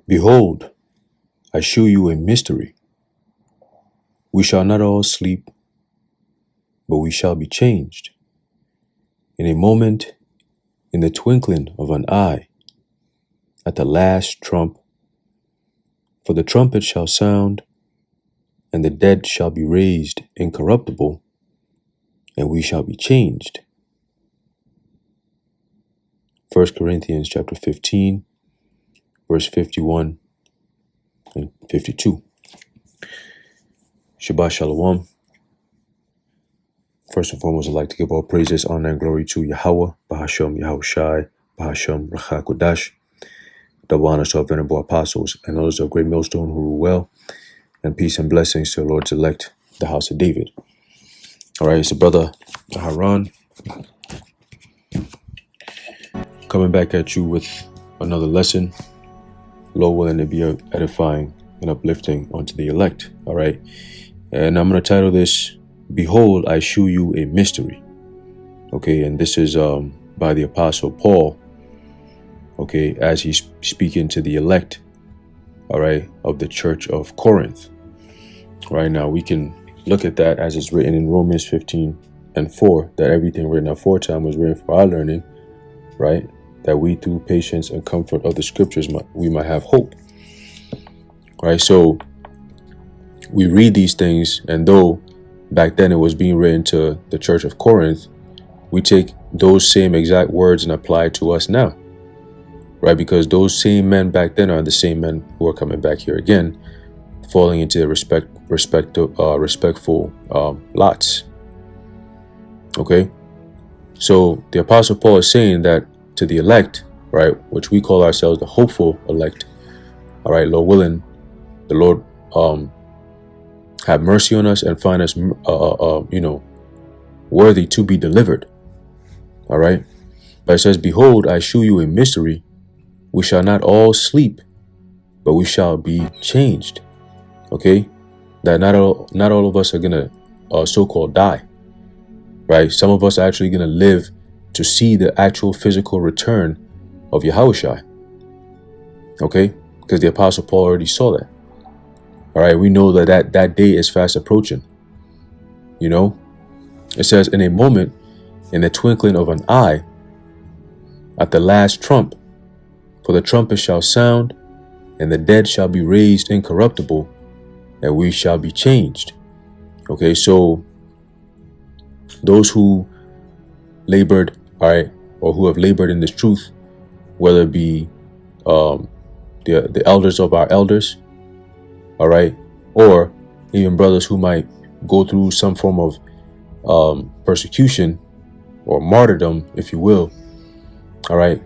Behold, I shew you a mystery. We shall not all sleep, but we shall be changed. In a moment, in the twinkling of an eye, at the last trump. For the trumpet shall sound, and the dead shall be raised incorruptible, and we shall be changed. 1 Corinthians chapter 15, verse 51 and 52. Shabbat Shalom. First and foremost, I'd like to give all praises, honor, and glory to Yahweh, Bahashem Yahushai, Bahashem Rachakodash. Double honors to our venerable apostles and others of great millstone who rule well, and peace and blessings to the Lord's elect, the house of David. All right, it's the brother Haran coming back at you with another lesson. Lord willing to be edifying and uplifting unto the elect. All right, and I'm going to title this, Behold, I shew you a mystery. Okay, and this is by the Apostle Paul, okay, as he's speaking to the elect, all right, of the church of Corinth. Right now, we can look at that as it's written in Romans 15:4, that everything written aforetime was written for our learning, right? That we, through patience and comfort of the scriptures, we might have hope. Right, so we read these things, and though back then it was being written to the church of Corinth, we take those same exact words and apply it to us now, right? Because those same men back then are the same men who are coming back here again, falling into the respectful lots. Okay, so the Apostle Paul is saying that to the elect, right, which we call ourselves the hopeful elect. All right, Lord willing, the Lord have mercy on us and find us, worthy to be delivered. All right, but it says, "Behold, I shew you a mystery. We shall not all sleep, but we shall be changed." Okay, that not all of us are gonna so-called die. Right, some of us are actually gonna live to see the actual physical return of Yahushua. Okay, because the Apostle Paul already saw that. All right, we know that day is fast approaching. You know, it says, in a moment, in the twinkling of an eye, at the last trump. For the trumpet shall sound, and the dead shall be raised incorruptible, and we shall be changed. Okay, so those who labored, all right, or who have labored in this truth, whether it be the elders of our elders, all right, or even brothers who might go through some form of persecution or martyrdom, if you will, all right,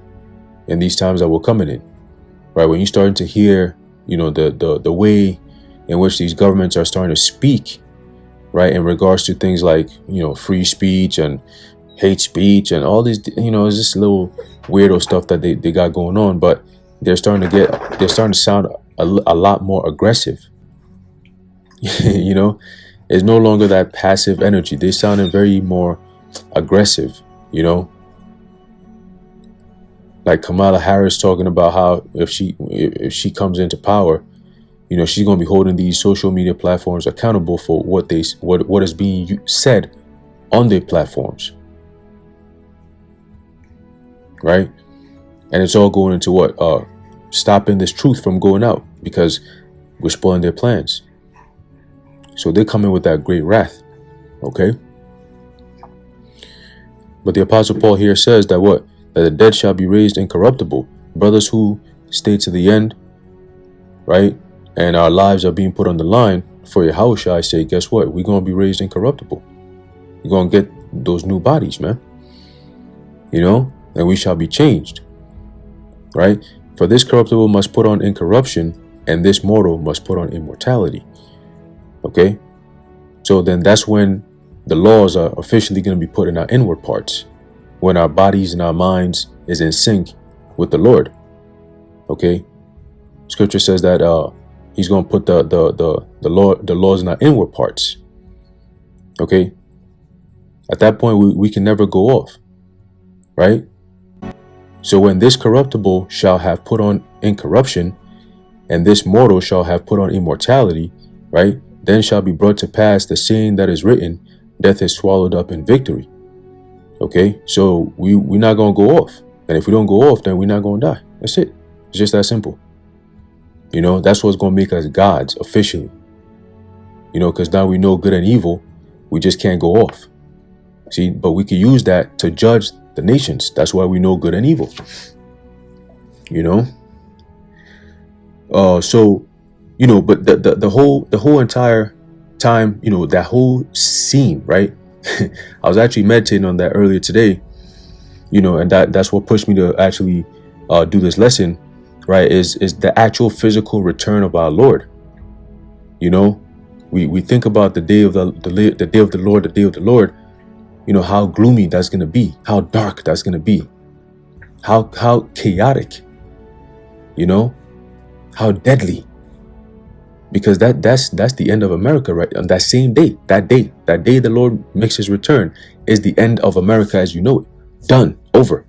in these times that we're coming in, right? When you're starting to hear, the way in which these governments are starting to speak, right, in regards to things like, free speech and hate speech and all these, it's just little weirdo stuff that they got going on, but they're starting to sound a lot more aggressive. It's no longer that passive energy. They sounded very more aggressive, like Kamala Harris talking about how if she comes into power, she's going to be holding these social media platforms accountable for what is being said on their platforms, right? And it's all going into what? Stopping this truth from going out, because we're spoiling their plans. So they come in with that great wrath, okay? But the Apostle Paul here says that what? That the dead shall be raised incorruptible. Brothers who stay to the end, right? And our lives are being put on the line for Yahushua, I say, guess what? We're going to be raised incorruptible. We're going to get those new bodies, man. And we shall be changed, right? For this corruptible must put on incorruption, and this mortal must put on immortality. Okay? So then that's when the laws are officially going to be put in our inward parts, when our bodies and our minds is in sync with the Lord. Okay? Scripture says that he's going to put the laws in our inward parts. Okay? At that point, we can never go off. Right? So when this corruptible shall have put on incorruption, and this mortal shall have put on immortality, right? Then shall be brought to pass the saying that is written, death is swallowed up in victory. Okay, so we're not going to go off. And if we don't go off, then we're not going to die. That's it. It's just that simple. You know, that's what's going to make us gods officially. You know, because now we know good and evil. We just can't go off. See, but we can use that to judge the nations. That's why we know good and evil. You know? So, you know, but the whole entire time, you know, that whole scene, right? I was actually meditating on that earlier today, you know, and that's what pushed me to actually do this lesson, right? Is the actual physical return of our Lord. You know, we think about the day of the day of the Lord, the day of the Lord. You know how gloomy that's gonna be, how dark that's gonna be, how chaotic. You know, how deadly. Because that's the end of America, right? On that same day, that day the Lord makes his return is the end of America as you know it. Done. Over.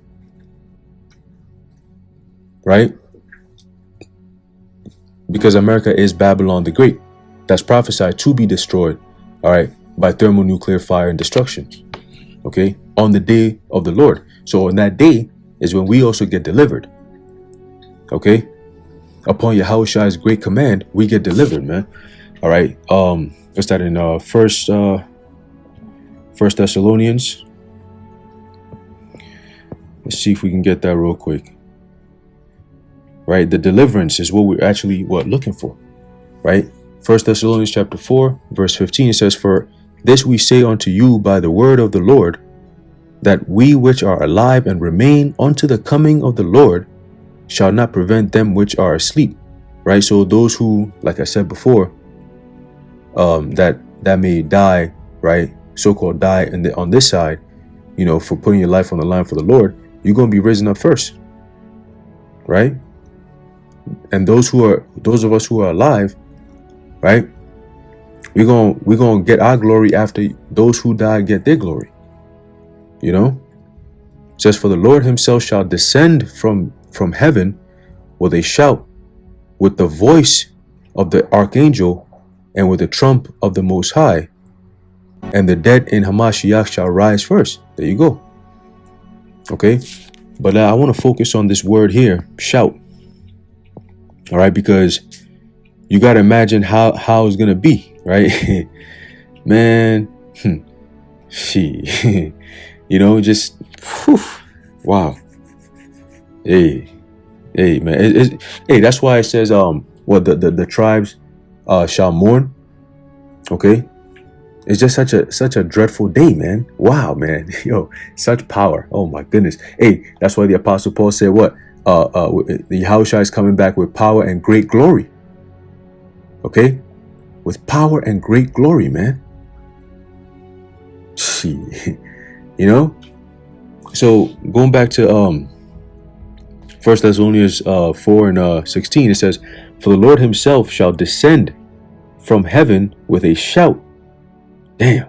Right? Because America is Babylon the Great. That's prophesied to be destroyed, all right, by thermonuclear fire and destruction. Okay? On the day of the Lord. So on that day is when we also get delivered. Okay? Upon Yahushua's great command, we get delivered, man. All right. What's that in First Thessalonians? Let's see if we can get that real quick. Right, the deliverance is what we're actually looking for. Right, First Thessalonians chapter 4, verse 15. It says, "For this we say unto you by the word of the Lord, that we which are alive and remain unto the coming of the Lord shall not prevent them which are asleep." Right, so those who, like I said before, that may die, right, so-called die on this side, you know, for putting your life on the line for the Lord, you're going to be risen up first, right? And those of us who are alive, right, we're going to get our glory after those who die get their glory. You know, it says, "For the Lord himself shall descend from heaven with a shout, with the voice of the archangel, and with the trump of the Most High, and the dead in Hamashiach shall rise first." There you go. Okay, but I want to focus on this word here, shout. All right, because you got to imagine how it's going to be, right? Man, you know, just, whew, wow. Hey, man. Hey, that's why it says, the tribes shall mourn. Okay. It's just such a dreadful day, man. Wow, man. Yo, such power. Oh my goodness. Hey, that's why the Apostle Paul said what? The Yahushua is coming back with power and great glory. Okay? With power and great glory, man. You know? So going back to 1 Thessalonians 4 and 16, it says, "For the Lord himself shall descend from heaven with a shout." Damn.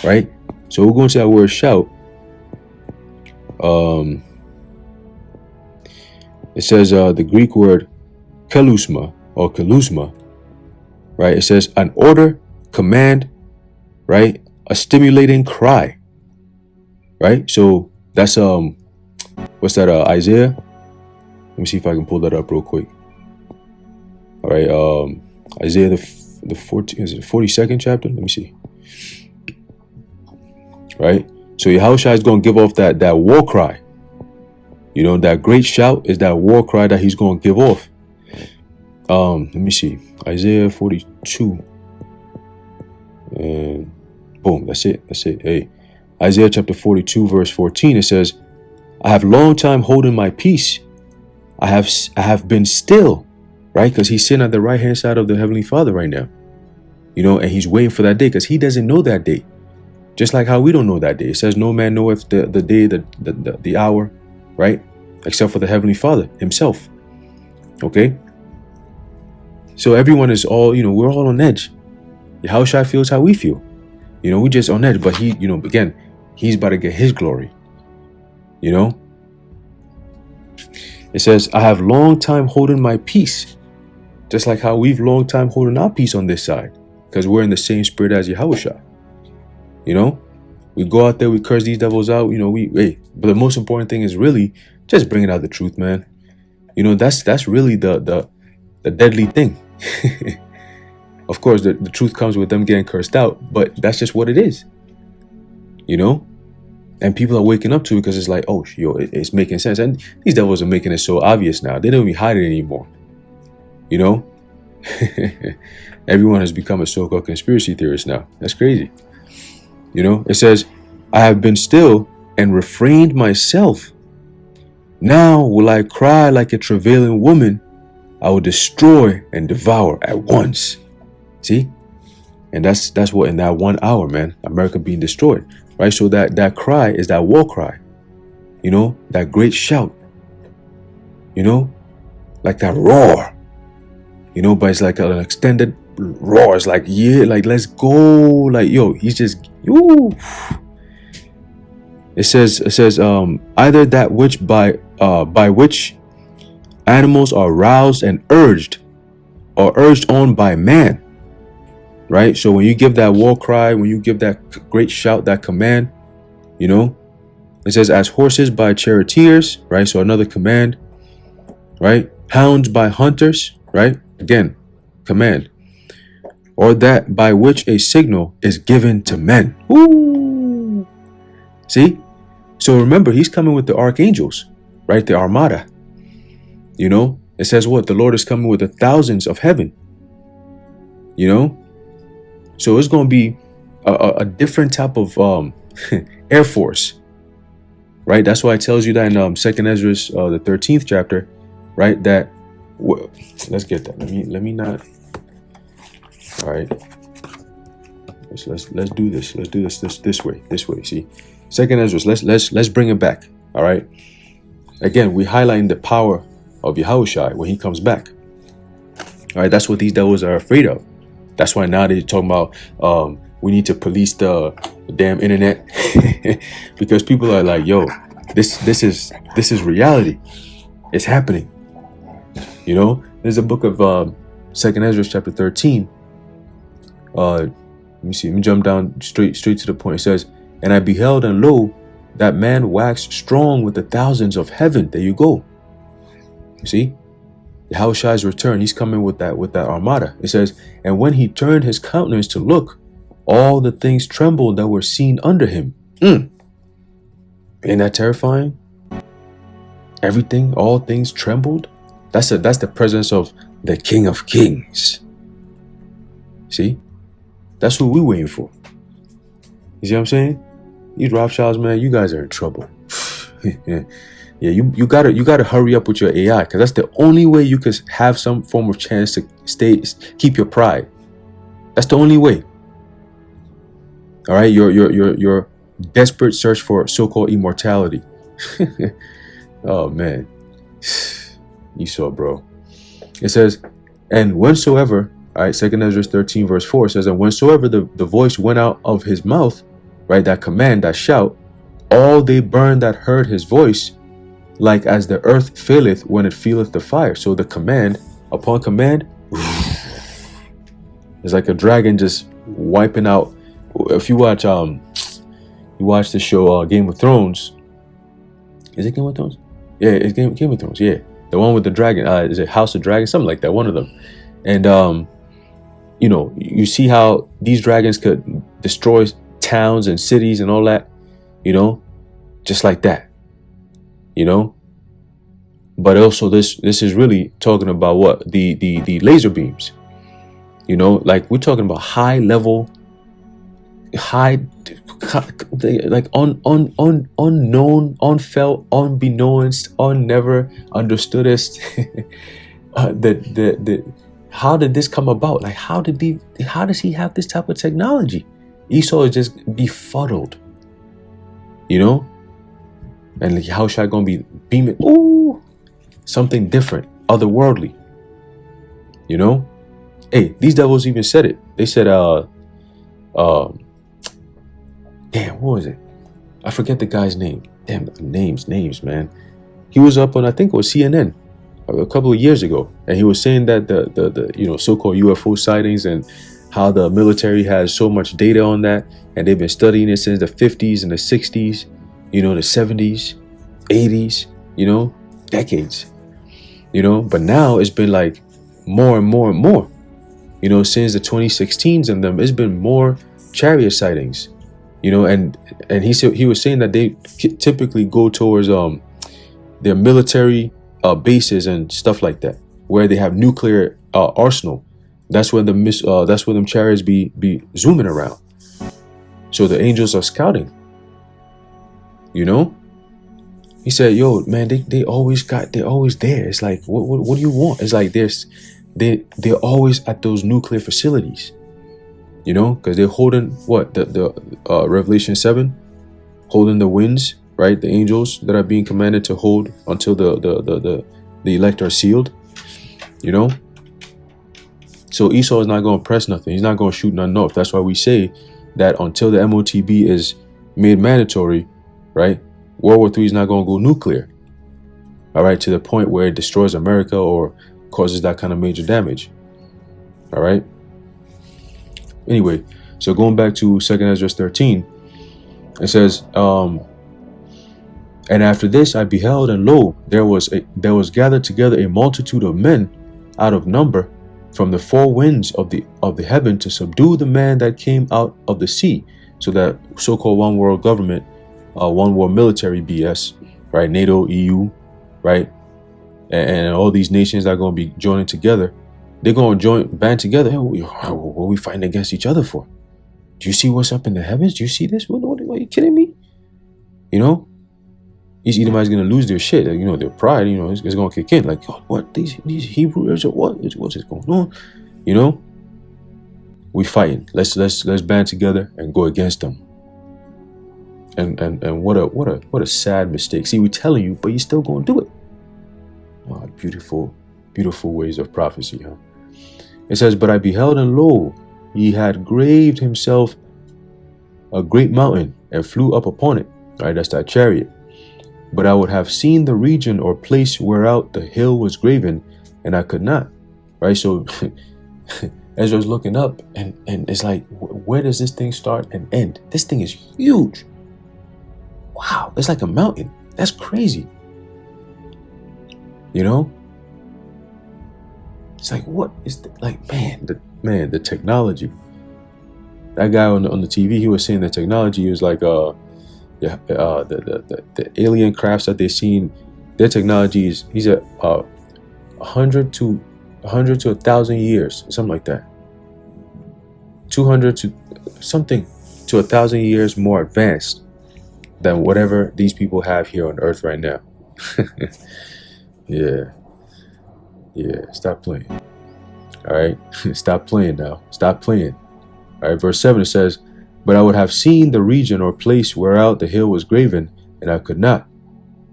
Right? So we're going to that word shout. It says the Greek word kelusma or kelusma, right? It says an order, command, right? A stimulating cry, right? So that's what's that? Isaiah. Let me see if I can pull that up real quick. All right, Isaiah the 42nd chapter. Let me see. Right. So Yahushua is going to give off that war cry. You know, that great shout is that war cry that he's going to give off. Let me see. Isaiah 42. And boom, that's it. Hey, Isaiah chapter 42, verse 14, it says, "I have long time holding my peace. I have been still," right? Because he's sitting at the right hand side of the Heavenly Father right now. You know, and he's waiting for that day because he doesn't know that day. Just like how we don't know that day. It says, "No man knoweth the day, the hour," right? Except for the Heavenly Father himself. Okay? So everyone is all, you know, we're all on edge. Yahushua feels how we feel. You know, we just on edge. But he, you know, again, he's about to get his glory. You know? It says, "I have long time holding my peace. Just like how we've long time holding our peace on this side, because we're in the same spirit as Yahushua. You know, we go out there, we curse these devils out. You know, but the most important thing is really just bringing out the truth, man. You know, that's really the deadly thing. Of course, the truth comes with them getting cursed out, but that's just what it is. You know, and people are waking up to it because it's like, oh, it's making sense. And these devils are making it so obvious now. They don't even hide it anymore. You know, everyone has become a so-called conspiracy theorist now. That's crazy. You know, it says, I have been still and refrained myself. Now will I cry like a travailing woman. I will destroy and devour at once. See? And that's what in that 1 hour, man, America being destroyed. Right? So that cry is that war cry. You know, that great shout. You know, like that roar. You know, but it's like an extended roar. It's like, yeah, like let's go. Like, yo, he's just It says either that which by which animals are roused and urged, or urged on by man. Right? So when you give that war cry, when you give that great shout, that command, you know, it says as horses by charioteers, right? So another command, right? Hounds by hunters, right? Again, command. Or that by which a signal is given to men. Ooh. See? So remember, he's coming with the archangels, right? The armada. You know, it says what? The Lord is coming with the thousands of heaven. You know? So it's going to be a different type of Air Force, right? That's why it tells you that in 2nd Ezra, the 13th chapter, right? That let's get that. Let me not. All right. Let's do this. Let's do this way. See, 2nd Ezra. Let's bring it back. All right. Again, we highlighting the power of Yahushua when he comes back. All right. That's what these devils are afraid of. That's why now they're talking about we need to police the damn internet because people are like, yo, this is reality. It's happening. You know, there's a book of 2nd Ezra chapter 13. Let me jump down straight to the point. It says, and I beheld, and lo, that man waxed strong with the thousands of heaven. There you go. You see? Yahushua's return, he's coming with that armada. It says, and when he turned his countenance to look, all the things trembled that were seen under him. Ain't that terrifying? Everything, all things trembled. That's the presence of the King of Kings. See? That's who we're waiting for. You see what I'm saying? These Rothschilds, man, you guys are in trouble. Yeah, you gotta hurry up with your AI, because that's the only way you could have some form of chance to keep your pride. That's the only way. All right, your desperate search for so-called immortality. Oh man, you saw, bro. It says, and whensoever, all right, 2nd Ezra 13 verse 4 says, and whensoever the voice went out of his mouth, right, that command, that shout, all they burned that heard his voice, like as the earth faileth when it feeleth the fire. So the command, upon command, it's like a dragon just wiping out. If you watch the show Game of Thrones. Is it Game of Thrones? Yeah, it's Game of Thrones. Yeah, the one with the dragon. Is it House of Dragons? Something like that. One of them. And you know, you see how these dragons could destroy towns and cities and all that. You know, just like that. You know, but also this is really talking about what the laser beams. You know, like we're talking about high level, like unknown, unfelt, unbeknownst, unnever understoodest. How did this come about? Like how does he have this type of technology? Esau is just befuddled. You know. And like, how should I gonna be beaming? Ooh, something different, otherworldly. You know? Hey, these devils even said it. They said, damn, what was it? I forget the guy's name. Damn, names, man. He was up on, I think it was CNN. a couple of years ago, and he was saying that the so-called UFO sightings and how the military has so much data on that, and they've been studying it since the 50s and the 60s, the 70s, 80s, decades, but now it's been like more and more and more, since the 2016s, and them it's been more chariot sightings, and he was saying that they typically go towards their military bases and stuff like that, where they have nuclear arsenal. That's where them chariots be zooming around. So the angels are scouting. He said, "Yo, man, they're always there. It's like, what do you want? It's like they're always at those nuclear facilities, because they're holding what the Revelation 7, holding the winds, right? The angels that are being commanded to hold until the elect are sealed, So Esau is not going to press nothing. He's not going to shoot nothing off. That's why we say that until the MOTB is made mandatory, right? World War III is not going to go nuclear, all right, to the point where it destroys America or causes that kind of major damage, all right? Anyway, so going back to 2 Ezra 13, it says, and after this I beheld, and lo, there was gathered together a multitude of men out of number from the four winds of the heaven to subdue the man that came out of the sea. So that so-called one world government, one world military BS, right? NATO, EU, right? And all these nations that are going to be joining together. They're going to band together. Hey, what are we fighting against each other for? Do you see what's up in the heavens? Do you see this? What are you kidding me? These Edomites going to lose their shit. Their pride, it's going to kick in. Like, God, what? These Hebrews or what? What's going on? We fighting. Let's band together and go against them. And what a sad mistake. See, we're telling you, but you're still going to do it. Oh, beautiful, beautiful ways of prophecy, huh? It says, but I beheld, and lo, he had graved himself a great mountain and flew up upon it. Right, that's that chariot. But I would have seen the region or place whereout the hill was graven, and I could not. Right, so Ezra's looking up, and it's like, where does this thing start and end? This thing is huge. Wow, it's like a mountain. That's crazy. It's like, what is the technology. That guy on the TV, he was saying the technology was like the alien crafts that they've seen. Their technology is, he's at 100 to 1,000 years, something like that. 200 to something to 1,000 years more advanced than whatever these people have here on Earth right now. Yeah, stop playing. All right, stop playing now. Stop playing. All right, verse 7, it says, but I would have seen the region or place whereout the hill was graven, and I could not.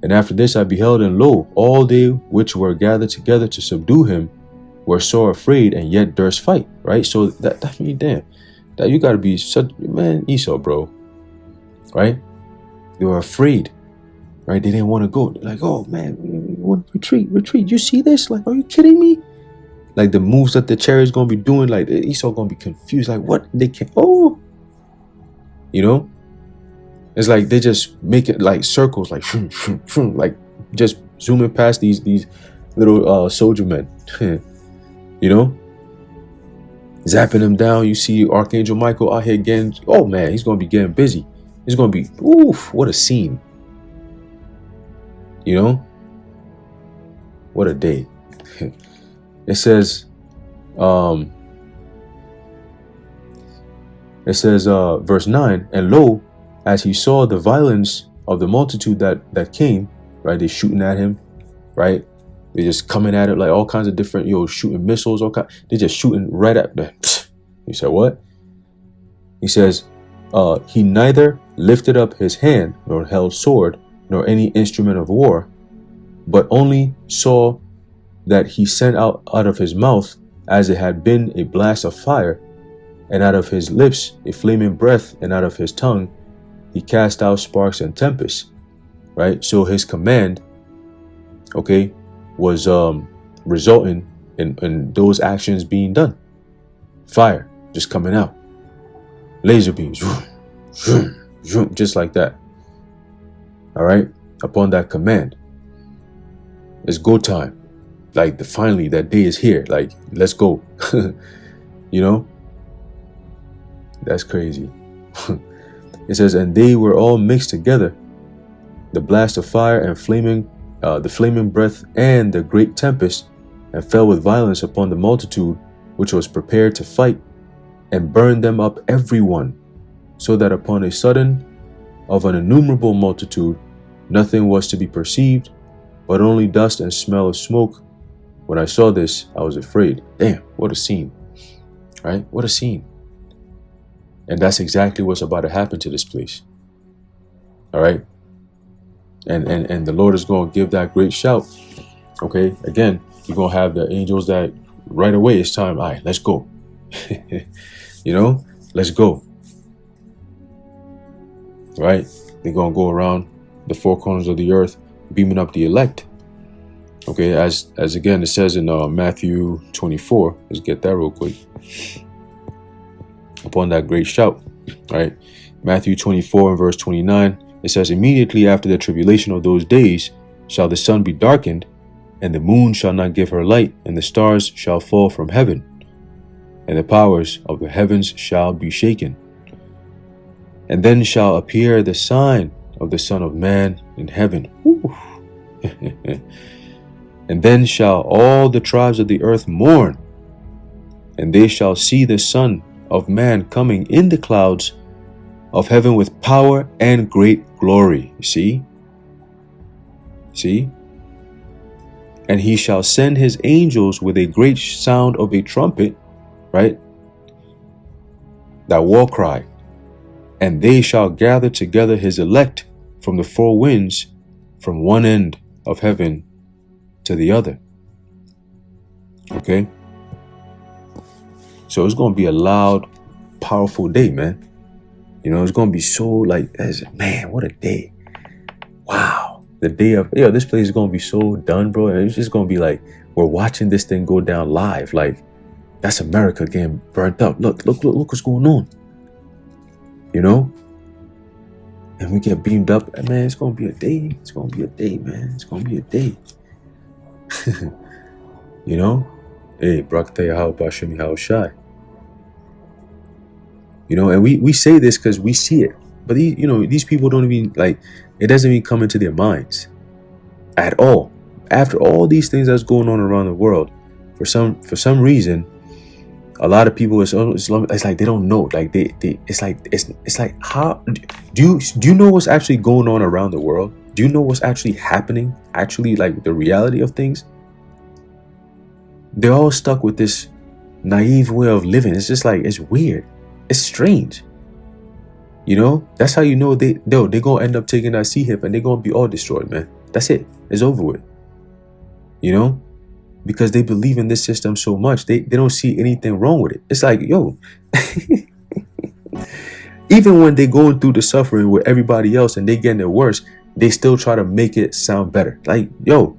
And after this I beheld, and lo, all they which were gathered together to subdue him were sore afraid, and yet durst fight. Right, so that means, damn, that you got to be such, man, Esau, bro. Right, they were afraid. Right, they didn't want to go. They're like, oh man, we want to retreat. You see this? Like, are you kidding me? Like the moves that the chariot's gonna be doing, like Esau gonna be confused. Like, what? They can't. Oh, it's like they just make it like circles, like like just zooming past these little soldier men. Zapping them down. You see Archangel Michael out here getting. Oh man, he's gonna be getting busy. He's gonna be. Oof! What a scene. What a day. It says, verse 9, and lo, as he saw the violence of the multitude that came, right, they're shooting at him, right, they're just coming at it like all kinds of different, shooting missiles, they're just shooting right at them. He said, what? He says, he neither lifted up his hand, nor held sword, nor any instrument of war, but only saw that he sent out of his mouth as it had been a blast of fire, and out of his lips a flaming breath, and out of his tongue he cast out sparks and tempests. Right, so his command, okay, was resulting in those actions being done. Fire just coming out, laser beams, just like that. All right, upon that command, it's go time. Like finally that day is here. Like, let's go. You know, that's crazy. It says, and they were all mixed together, the blast of fire and the flaming breath and the great tempest, and fell with violence upon the multitude which was prepared to fight, and burned them up every one, so that upon a sudden of an innumerable multitude nothing was to be perceived, but only dust and smell of smoke. When I saw this, I was afraid. Damn, what a scene, right? What a scene. And that's exactly what's about to happen to this place. All right. And the Lord is going to give that great shout. Okay. Again, you're going to have the angels that right away it's time. All right, let's go. Let's go. Right. They're going to go around the four corners of the earth, beaming up the elect. Okay. As again, it says in Matthew 24, let's get that real quick. Upon that great shout, right? Matthew 24 and verse 29, it says, immediately after the tribulation of those days shall the sun be darkened, and the moon shall not give her light, and the stars shall fall from heaven, and the powers of the heavens shall be shaken. And then shall appear the sign of the Son of Man in heaven. And then shall all the tribes of the earth mourn, and they shall see the Son of Man coming in the clouds of heaven with power and great glory. See? And he shall send his angels with a great sound of a trumpet, right? That war cry. And they shall gather together his elect from the four winds, from one end of heaven to the other. Okay? So it's going to be a loud, powerful day, man. It's going to be so man, what a day. Wow. The day of, this place is going to be so done, bro. It's just going to be like, we're watching this thing go down live. Like, that's America getting burnt up. Look what's going on. And we get beamed up. Man, it's going to be a day. It's going to be a day, man. It's going to be a day. Hey, Brakataya how about Shimi how shy. And we say this because we see it. But these people don't even it doesn't even come into their minds at all. After all these things that's going on around the world, for some reason, a lot of people it's like they don't know. Like it's like how do you know what's actually going on around the world? Do you know what's actually happening? Actually, like the reality of things? They're all stuck with this naive way of living. It's just it's weird. It's strange. That's how you know they're going to end up taking that sea hip and they're going to be all destroyed, man. That's it. It's over with. Because they believe in this system so much, they don't see anything wrong with it. It's like, yo, even when they're going through the suffering with everybody else and they getting it worse, they still try to make it sound better. Like, yo,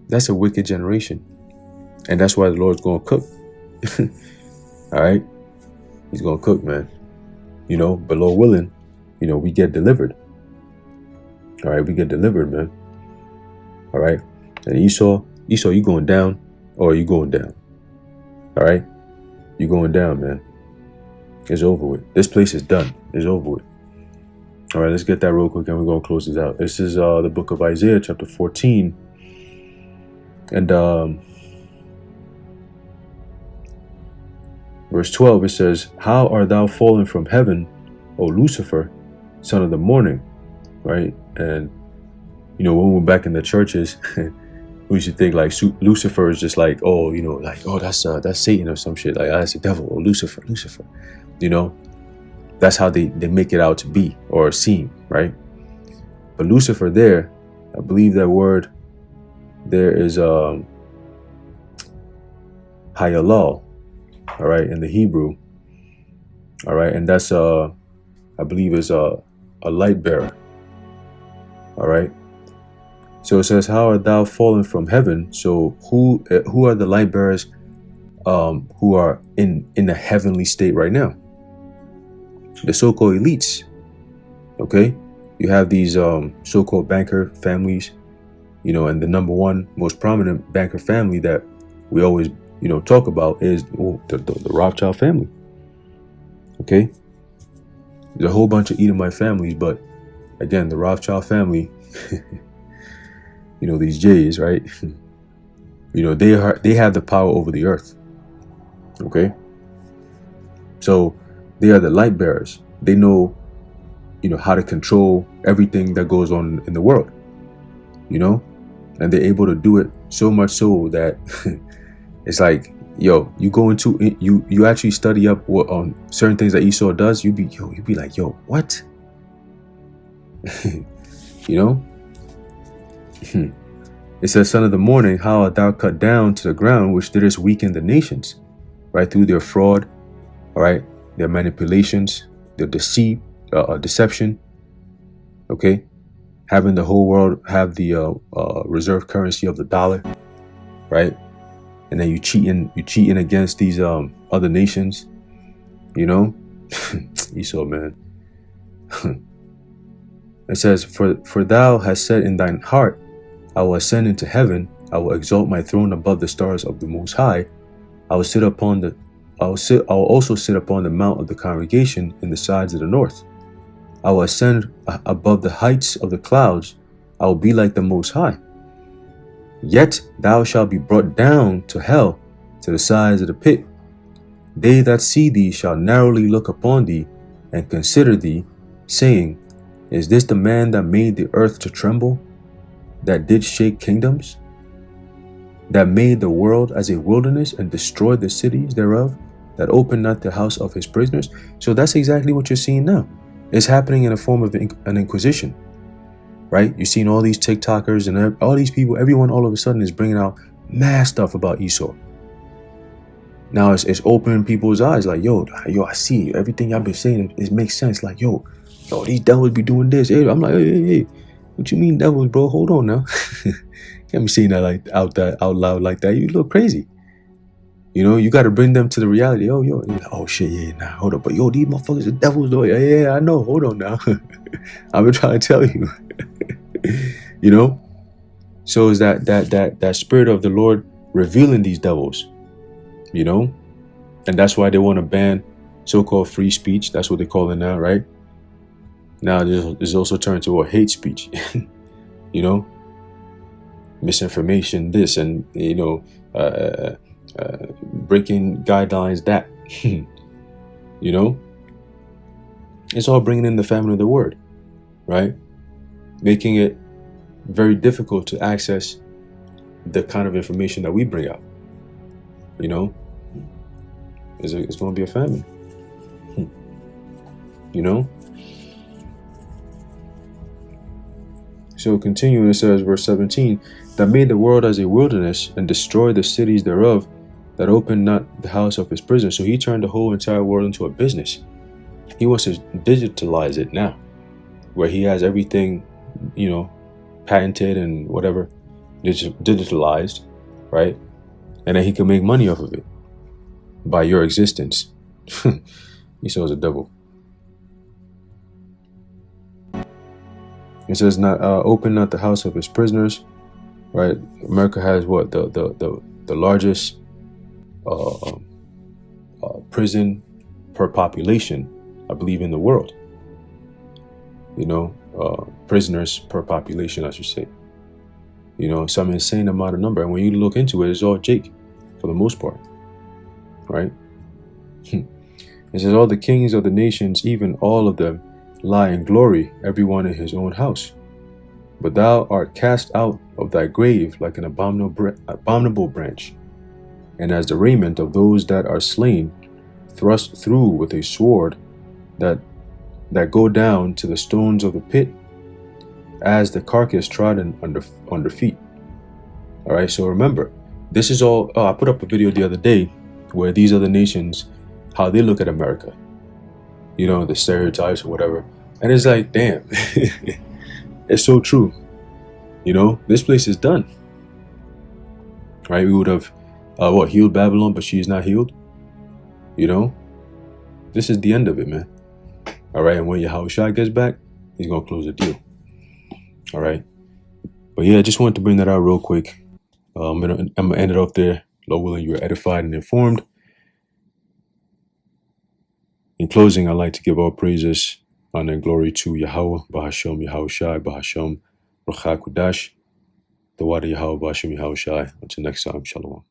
that's a wicked generation. And that's why the Lord's going to cook. All right. He's going to cook, man. But Lord willing, we get delivered. All right. We get delivered, man. All right. And Esau, you going down or you going down? All right. You going down, man. It's over with. This place is done. It's over with. All right. Let's get that real quick and we're going to close this out. This is the book of Isaiah, chapter 14. And verse 12, it says, how art thou fallen from heaven, O Lucifer, son of the morning? Right? And, when we're back in the churches, we used to think Lucifer is just that's Satan or some shit. Like, that's the devil, or Lucifer. That's how they make it out to be or seem, right? But Lucifer there, I believe that word there is Hayalal, all right, in the Hebrew, all right, and that's I believe is a light bearer, all right. So it says, "How art thou fallen from heaven?" So who are the light bearers who are in the heavenly state right now? The so-called elites. Okay, you have these so-called banker families, and the number one most prominent banker family that we always talk about is the Rothschild family. Okay, there's a whole bunch of Edomite families, but again, the Rothschild family, these J's, right? They have the power over the earth. Okay, so they are the light bearers. They know how to control everything that goes on in the world, and they're able to do it so much so that it's like, yo, you go into it, you actually study up on certain things that Esau does. You'd be like, yo, what? It says, "Son of the morning, how art thou cut down to the ground, which didst weaken the nations," right? Through their fraud, all right, their manipulations, their deceit, deception. Okay, having the whole world have the reserve currency of the dollar, right? And then you cheating against these other nations, Esau, man. It says, for thou hast said in thine heart, I will ascend into heaven, I will exalt my throne above the stars of the Most High. I will also sit upon the mount of the congregation in the sides of the north. I will ascend above the heights of the clouds. I will be like the Most High. Yet thou shalt be brought down to hell, to the sides of the pit. They that see thee shall narrowly look upon thee, and consider thee, saying, Is this the man that made the earth to tremble, that did shake kingdoms, that made the world as a wilderness, and destroyed the cities thereof, that opened not the house of his prisoners? So that's exactly what you're seeing now. It's happening in a form of an inquisition, right? You're seeing all these TikTokers and all these people, everyone all of a sudden is bringing out mad stuff about Esau. Now it's opening people's eyes, like, yo, I see everything y'all been saying. It makes sense. Like, yo, these devils be doing this. Hey, I'm like, hey, what you mean devils, bro? Hold on now. Can't be saying that like out loud like that. You look crazy. You got to bring them to the reality. Oh shit, yeah, nah, hold up. But yo, these motherfuckers are devils though. Yeah, I know. Hold on now. I've been trying to tell you. So is that spirit of the Lord revealing these devils, and that's why they want to ban so-called free speech. That's what they call it now, right? Now there's also turned to a hate speech, misinformation, this, and breaking guidelines, that. It's all bringing in the family of the word, right? Making it very difficult to access the kind of information that we bring out. It's going to be a famine. So continuing, it says, verse 17, that made the world as a wilderness, and destroyed the cities thereof, that opened not the house of his prison. So he turned the whole entire world into a business. He wants to digitalize it now, where he has everything, patented and whatever, digitalized, right? And then he can make money off of it by your existence. Esau's a devil. It says, not open not the house of his prisoners, right? America has what, the largest prison per population, I believe, in the world. Prisoners per population, I should say. Some insane amount of number. And when you look into it, it's all Jake for the most part, right? It says, all the kings of the nations, even all of them, lie in glory, everyone in his own house. But thou art cast out of thy grave like an abominable branch, and as the raiment of those that are slain, thrust through with a sword, that go down to the stones of the pit, as the carcass trodden under feet. All right, so remember, this is all. I put up a video the other day where these other nations, how they look at America, the stereotypes or whatever. And it's like, damn, it's so true. This place is done. Right? We would have healed Babylon, but she is not healed. This is the end of it, man. All right, and when Yahushua gets back, he's gonna close the deal. All right, but yeah, I just wanted to bring that out real quick. I'm gonna end it off there. Lord willing, you are edified and informed. In closing, I'd like to give all praises, honor, and glory to Yahweh, Bahashem, Yahushua, Bahashem, Ruach HaKodesh, the Wada Yahweh, Bahashem, Yahushua. Until next time, Shalom.